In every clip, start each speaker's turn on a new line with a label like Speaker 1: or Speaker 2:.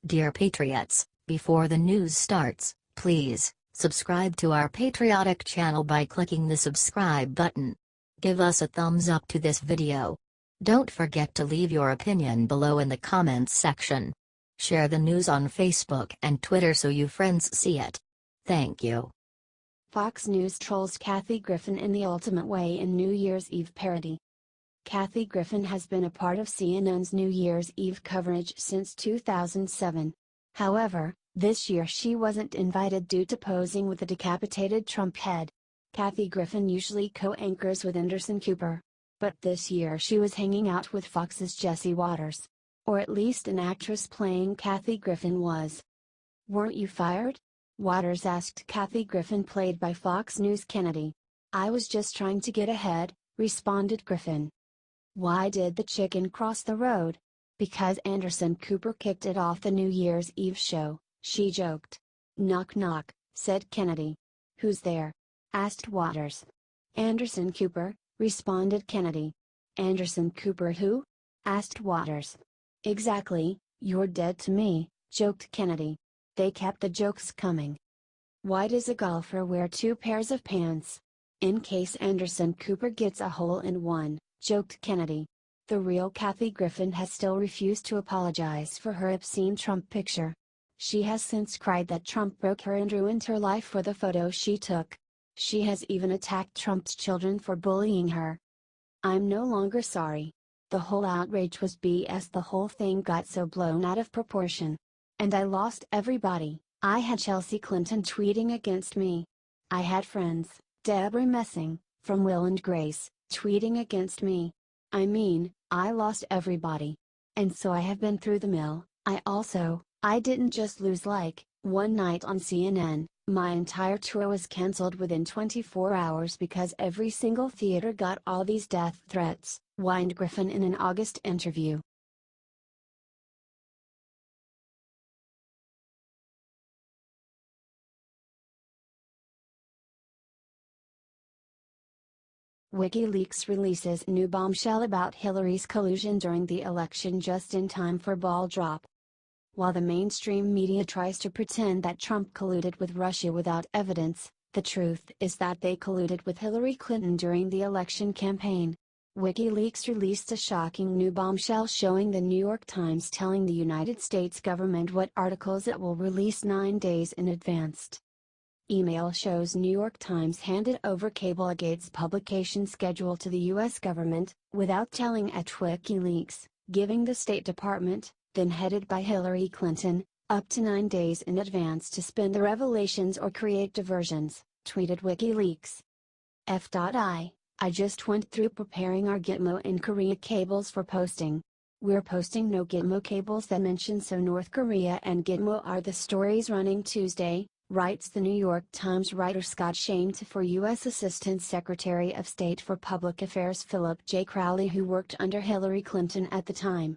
Speaker 1: Dear Patriots, before the news starts, please subscribe to our patriotic channel by clicking the subscribe button. Give us a thumbs up to this video. Don't forget to leave your opinion below in the comments section. Share the news on Facebook and Twitter so you friends see it. Thank you.
Speaker 2: Fox News trolls Kathy Griffin in the ultimate way in New Year's Eve parody. Kathy Griffin has been a part of CNN's New Year's Eve coverage since 2007. However, this year she wasn't invited due to posing with a decapitated Trump head. Kathy Griffin usually co-anchors with Anderson Cooper. But this year she was hanging out with Fox's Jesse Waters. Or at least an actress playing Kathy Griffin was. "Weren't you fired?" Waters asked Kathy Griffin, played by Fox News' Kennedy. "I was just trying to get ahead," responded Griffin. "Why did the chicken cross the road?" "Because Anderson Cooper kicked it off the New Year's Eve show," she joked. "Knock knock," said Kennedy. "Who's there?" asked Waters. "Anderson Cooper," responded Kennedy. "Anderson Cooper who?" asked Waters. "Exactly, you're dead to me," joked Kennedy. They kept the jokes coming. "Why does a golfer wear two pairs of pants?" "In case Anderson Cooper gets a hole in one," joked Kennedy. The real Kathy Griffin has still refused to apologize for her obscene Trump picture. She has since cried that Trump broke her and ruined her life for the photo she took. She has even attacked Trump's children for bullying her. "I'm no longer sorry. The whole outrage was BS. The whole thing got so blown out of proportion. And I lost everybody. I had Chelsea Clinton tweeting against me. I had friends, Deborah Messing, from Will and Grace, tweeting against me. I mean, I lost everybody. And so I have been through the mill. I didn't just lose like, one night on CNN, my entire tour was cancelled within 24 hours because every single theater got all these death threats," whined Griffin in an August interview. WikiLeaks releases new bombshell about Hillary's collusion during the election just in time for ball drop. While the mainstream media tries to pretend that Trump colluded with Russia without evidence, the truth is that they colluded with Hillary Clinton during the election campaign. WikiLeaks released a shocking new bombshell showing the New York Times telling the United States government what articles it will release 9 days in advance. Email shows New York Times handed over Cablegate's publication schedule to the U.S. government, without telling at WikiLeaks, giving the State Department, then headed by Hillary Clinton, up to 9 days in advance to spin the revelations or create diversions, tweeted WikiLeaks. I just went through preparing our Gitmo and Korea cables for posting. We're posting no Gitmo cables that mention so North Korea and Gitmo are the stories running Tuesday, writes the New York Times writer Scott Shane for U.S. Assistant Secretary of State for Public Affairs Philip J. Crowley, who worked under Hillary Clinton at the time.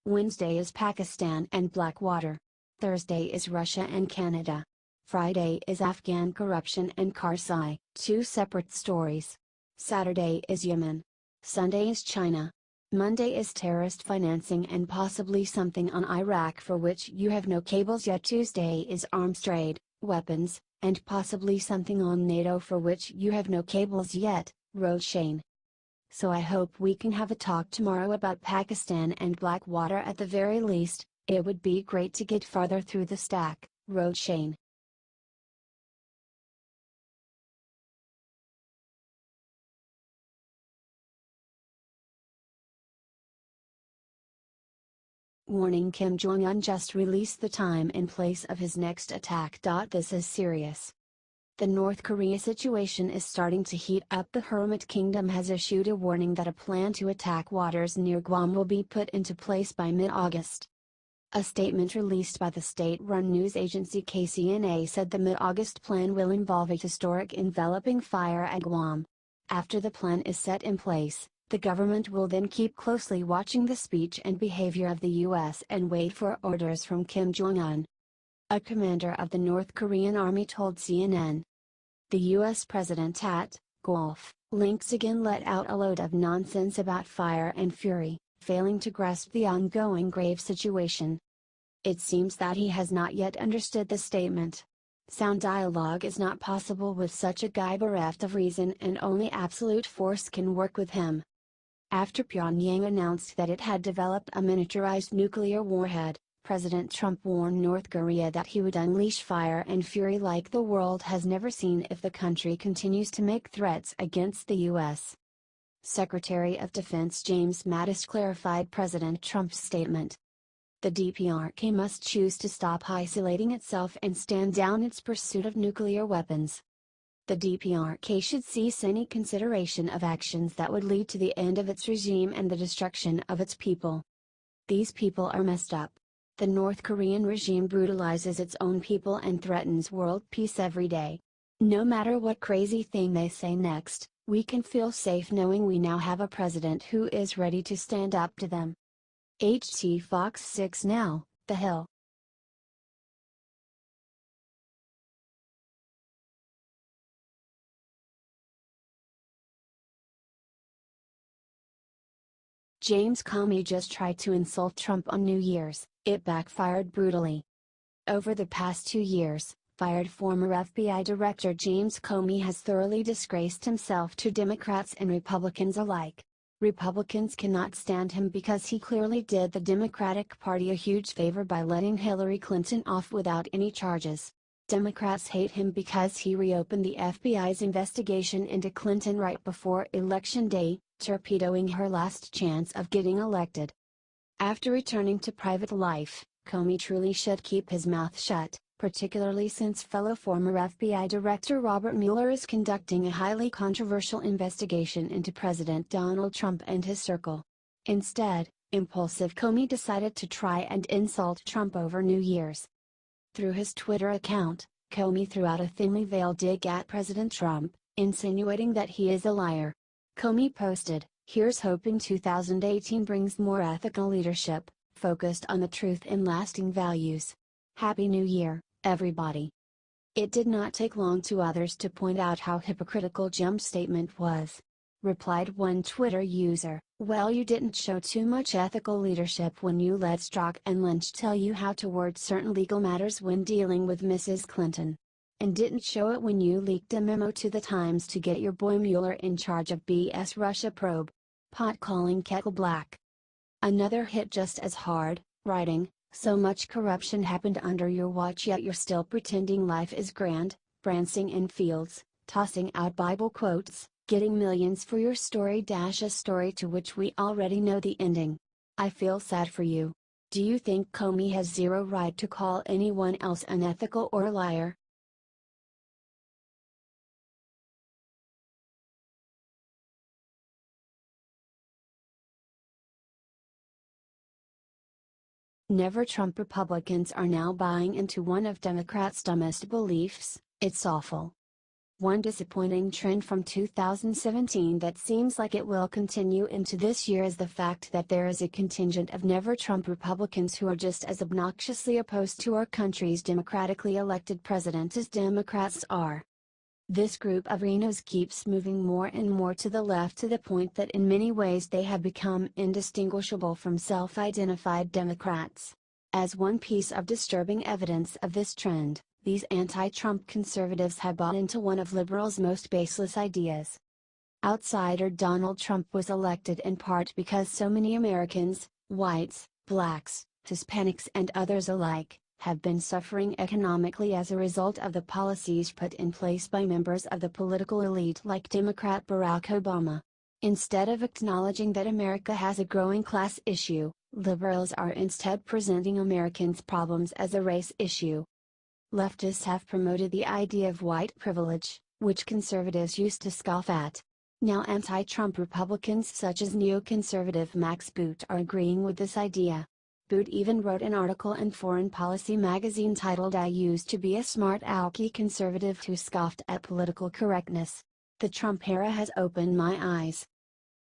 Speaker 2: Wednesday is Pakistan and Blackwater. Thursday is Russia and Canada. Friday is Afghan corruption and Karzai, two separate stories. Saturday is Yemen. Sunday is China. Monday is terrorist financing and possibly something on Iraq for which you have no cables yet. Tuesday is arms trade, weapons, and possibly something on NATO for which you have no cables yet, wrote Shane. So I hope we can have a talk tomorrow about Pakistan and Blackwater at the very least. It would be great to get farther through the stack, wrote Shane. Warning: Kim Jong-un just released the time and place of his next attack. This is serious. The North Korea situation is starting to heat up. The Hermit Kingdom has issued a warning that a plan to attack waters near Guam will be put into place by mid-August. A statement released by the state-run news agency KCNA said the mid-August plan will involve a historic enveloping fire at Guam. After the plan is set in place, the government will then keep closely watching the speech and behavior of the U.S. and wait for orders from Kim Jong-un. A commander of the North Korean army told CNN. The U.S. president at Gulf Links again let out a load of nonsense about fire and fury, failing to grasp the ongoing grave situation. It seems that he has not yet understood the statement. Sound dialogue is not possible with such a guy bereft of reason, and only absolute force can work with him. After Pyongyang announced that it had developed a miniaturized nuclear warhead, President Trump warned North Korea that he would unleash fire and fury like the world has never seen if the country continues to make threats against the U.S. Secretary of Defense James Mattis clarified President Trump's statement. The DPRK must choose to stop isolating itself and stand down its pursuit of nuclear weapons. The DPRK should cease any consideration of actions that would lead to the end of its regime and the destruction of its people. These people are messed up. The North Korean regime brutalizes its own people and threatens world peace every day. No matter what crazy thing they say next, we can feel safe knowing we now have a president who is ready to stand up to them. HT Fox 6 Now, The Hill. James Comey just tried to insult Trump on New Year's. It backfired brutally. Over the past 2 years, fired former FBI Director James Comey has thoroughly disgraced himself to Democrats and Republicans alike. Republicans cannot stand him because he clearly did the Democratic Party a huge favor by letting Hillary Clinton off without any charges. Democrats hate him because he reopened the FBI's investigation into Clinton right before Election Day, torpedoing her last chance of getting elected. After returning to private life, Comey truly should keep his mouth shut, particularly since fellow former FBI Director Robert Mueller is conducting a highly controversial investigation into President Donald Trump and his circle. Instead, impulsive Comey decided to try and insult Trump over New Year's. Through his Twitter account, Comey threw out a thinly veiled dig at President Trump, insinuating that he is a liar. Comey posted, "Here's hoping 2018 brings more ethical leadership, focused on the truth and lasting values. Happy New Year, everybody." It did not take long to others to point out how hypocritical Jim's statement was. Replied one Twitter user, "Well, you didn't show too much ethical leadership when you let Strzok and Lynch tell you how to word certain legal matters when dealing with Mrs. Clinton. And didn't show it when you leaked a memo to the Times to get your boy Mueller in charge of BS Russia probe. Pot calling kettle black." Another hit just as hard, writing, "So much corruption happened under your watch yet you're still pretending life is grand, prancing in fields, tossing out Bible quotes, getting millions for your story - a story to which we already know the ending. I feel sad for you. Do you think Comey has zero right to call anyone else unethical or a liar?" Never Trump Republicans are now buying into one of Democrats' dumbest beliefs: it's awful. One disappointing trend from 2017 that seems like it will continue into this year is the fact that there is a contingent of Never Trump Republicans who are just as obnoxiously opposed to our country's democratically elected president as Democrats are. This group of rhinos keeps moving more and more to the left to the point that in many ways they have become indistinguishable from self-identified Democrats. As one piece of disturbing evidence of this trend, these anti-Trump conservatives have bought into one of liberals' most baseless ideas. Outsider Donald Trump was elected in part because so many Americans, whites, blacks, Hispanics and others alike, have been suffering economically as a result of the policies put in place by members of the political elite like Democrat Barack Obama. Instead of acknowledging that America has a growing class issue, liberals are instead presenting Americans' problems as a race issue. Leftists have promoted the idea of white privilege, which conservatives used to scoff at. Now anti-Trump Republicans such as neoconservative Max Boot are agreeing with this idea. Boot even wrote an article in Foreign Policy magazine titled "I used to be a smart alecky conservative who scoffed at political correctness. The Trump era has opened my eyes."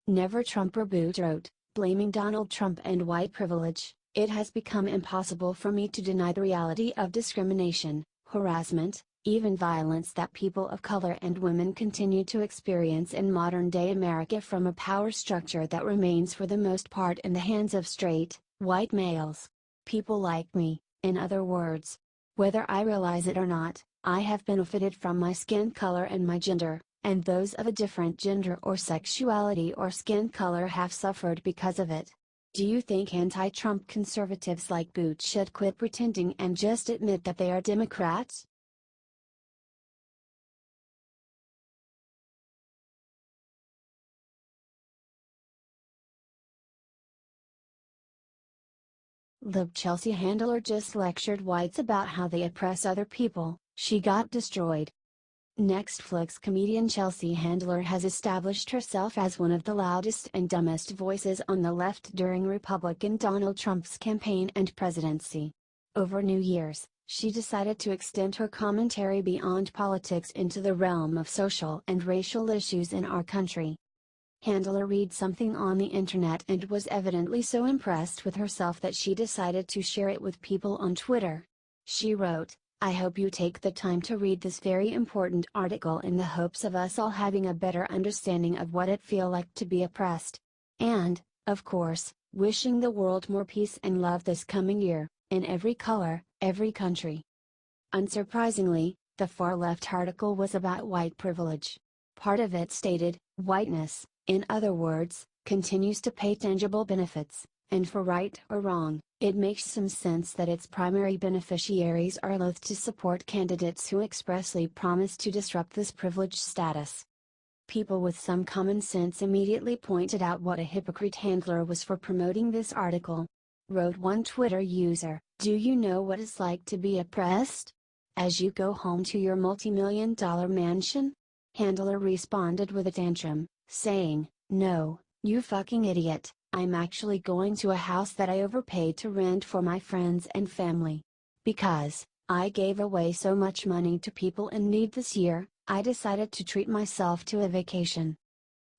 Speaker 2: Never Trumper Boot wrote, blaming Donald Trump and white privilege, "It has become impossible for me to deny the reality of discrimination, harassment, even violence that people of color and women continue to experience in modern-day America from a power structure that remains for the most part in the hands of straight, white males. People like me, In other words, whether I realize it or not, I have benefited from my skin color and my gender, and those of a different gender or sexuality or skin color have suffered because of it. Do you think anti-Trump conservatives like Boots should quit pretending and just admit that they are Democrats? Lib Chelsea Handler just lectured whites about how they oppress other people, she got destroyed. Netflix comedian Chelsea Handler has established herself as one of the loudest and dumbest voices on the left during Republican Donald Trump's campaign and presidency. Over New Year's, she decided to extend her commentary beyond politics into the realm of social and racial issues in our country. Handler read something on the internet and was evidently so impressed with herself that she decided to share it with people on Twitter. She wrote, "I hope you take the time to read this very important article in the hopes of us all having a better understanding of what it feels like to be oppressed. And, of course, wishing the world more peace and love this coming year, in every color, every country." Unsurprisingly, the far-left article was about white privilege. Part of it stated, whiteness, in other words, continues to pay tangible benefits, and for right or wrong, it makes some sense that its primary beneficiaries are loath to support candidates who expressly promise to disrupt this privileged status. People with some common sense immediately pointed out what a hypocrite Handler was for promoting this article. Wrote one Twitter user, "Do you know what it's like to be oppressed? As you go home to your multi-million-dollar mansion?" Handler responded with a tantrum, saying, "No, you fucking idiot, I'm actually going to a house that I overpaid to rent for my friends and family. Because I gave away so much money to people in need this year, I decided to treat myself to a vacation."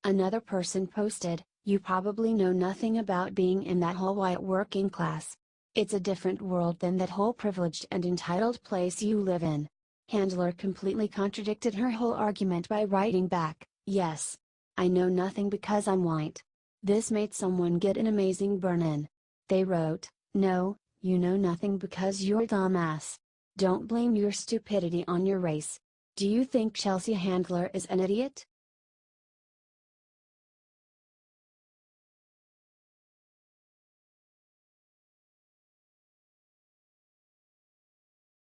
Speaker 2: Another person posted, "You probably know nothing about being in that whole white working class. It's a different world than that whole privileged and entitled place you live in." Handler completely contradicted her whole argument by writing back, "Yes, I know nothing because I'm white." This made someone get an amazing burn-in. They wrote, "No, you know nothing because you're a dumbass. Don't blame your stupidity on your race. Do you think Chelsea Handler is an idiot?